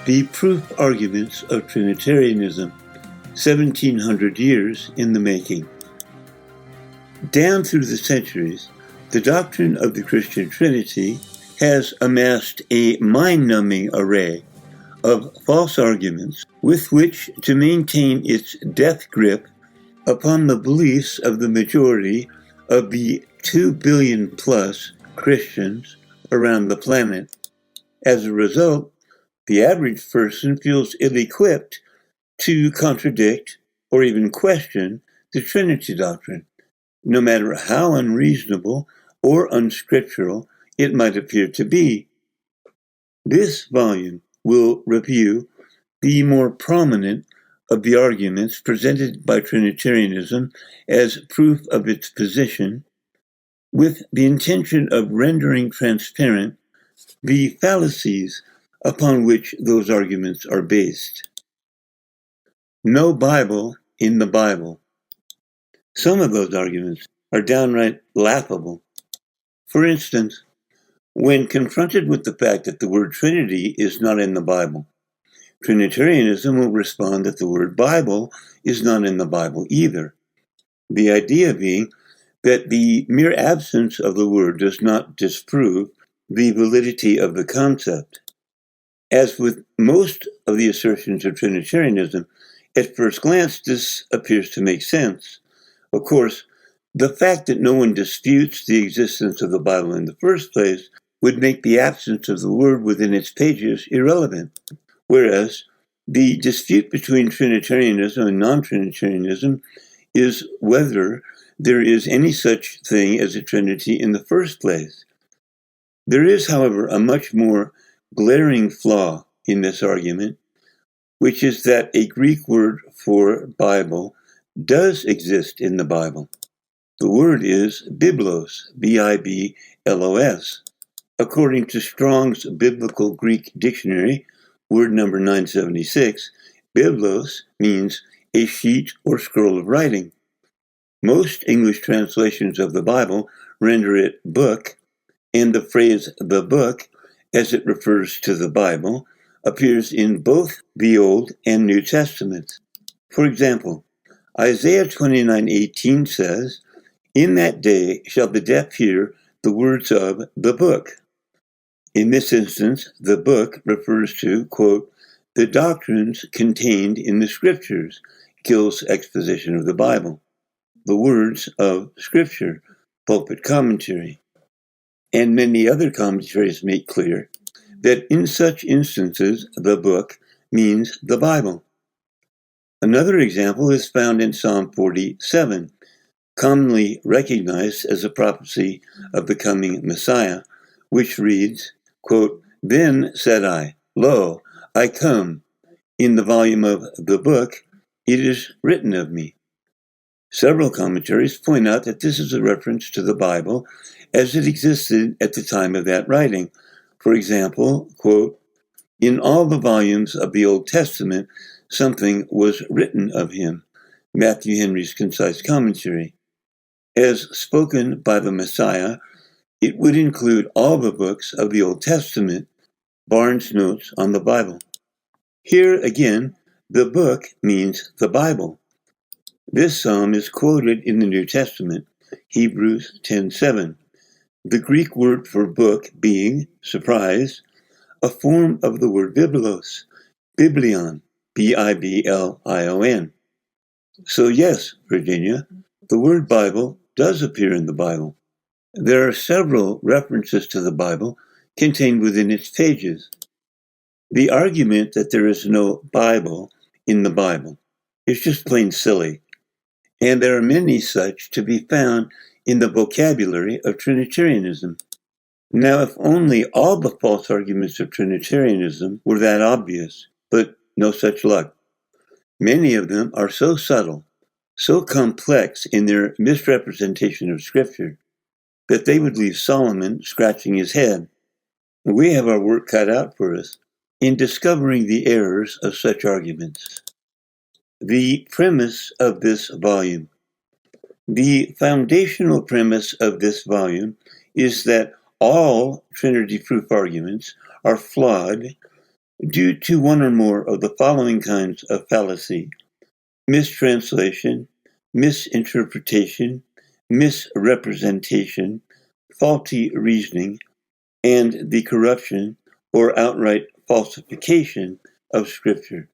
The Proof Arguments of Trinitarianism, 1700 years in the making. Down through the centuries, the doctrine of the Christian Trinity has amassed a mind-numbing array of false arguments with which to maintain its death grip upon the beliefs of the majority of the 2 billion plus Christians around the planet. As a result, the average person feels ill-equipped to contradict or even question the Trinity doctrine, no matter how unreasonable or unscriptural it might appear to be. This volume will review the more prominent of the arguments presented by Trinitarianism as proof of its position, with the intention of rendering transparent the fallacies upon which those arguments are based. No Bible in the Bible. Some of those arguments are downright laughable. For instance, when confronted with the fact that the word Trinity is not in the Bible, Trinitarianism will respond that the word Bible is not in the Bible either. The idea being that the mere absence of the word does not disprove the validity of the concept. As with most of the assertions of Trinitarianism, at first glance this appears to make sense. Of course, the fact that no one disputes the existence of the Bible in the first place would make the absence of the word within its pages irrelevant, whereas the dispute between Trinitarianism and non-Trinitarianism is whether there is any such thing as a Trinity in the first place. There is, however, a much more glaring flaw in this argument, which is that a Greek word for Bible does exist in the Bible. The word is biblos, B-I-B-L-O-S. According to Strong's Biblical Greek Dictionary, word number 976, biblos means a sheet or scroll of writing. Most English translations of the Bible render it book, and the phrase the book, as it refers to the Bible, appears in both the Old and New Testaments. For example, Isaiah 29:18 says, "In that day shall the deaf hear the words of the book." In this instance, the book refers to, quote, the doctrines contained in the scriptures, Gill's exposition of the Bible, the words of Scripture, Pulpit Commentary. And many other commentaries make clear that in such instances, the book means the Bible. Another example is found in Psalm 47, commonly recognized as a prophecy of the coming Messiah, which reads, quote, "Then said I, Lo, I come. In the volume of the book, it is written of me." Several commentaries point out that this is a reference to the Bible as it existed at the time of that writing. For example, quote, "In all the volumes of the Old Testament, something was written of him." Matthew Henry's Concise Commentary. As spoken by the Messiah, it would include all the books of the Old Testament, Barnes' Notes on the Bible. Here again, the book means the Bible. This psalm is quoted in the New Testament, Hebrews 10:7, the Greek word for book being, surprise, a form of the word biblos, biblion, B-I-B-L-I-O-N. So yes, Virginia, the word Bible does appear in the Bible. There are several references to the Bible contained within its pages. The argument that there is no Bible in the Bible is just plain silly, and there are many such to be found in the vocabulary of Trinitarianism. Now, if only all the false arguments of Trinitarianism were that obvious, but no such luck. Many of them are so subtle, so complex in their misrepresentation of Scripture, that they would leave Solomon scratching his head. We have our work cut out for us in discovering the errors of such arguments. The premise of this volume. The foundational premise of this volume is that all Trinity proof arguments are flawed due to one or more of the following kinds of fallacy: mistranslation, misinterpretation, misrepresentation, faulty reasoning, and the corruption or outright falsification of Scripture.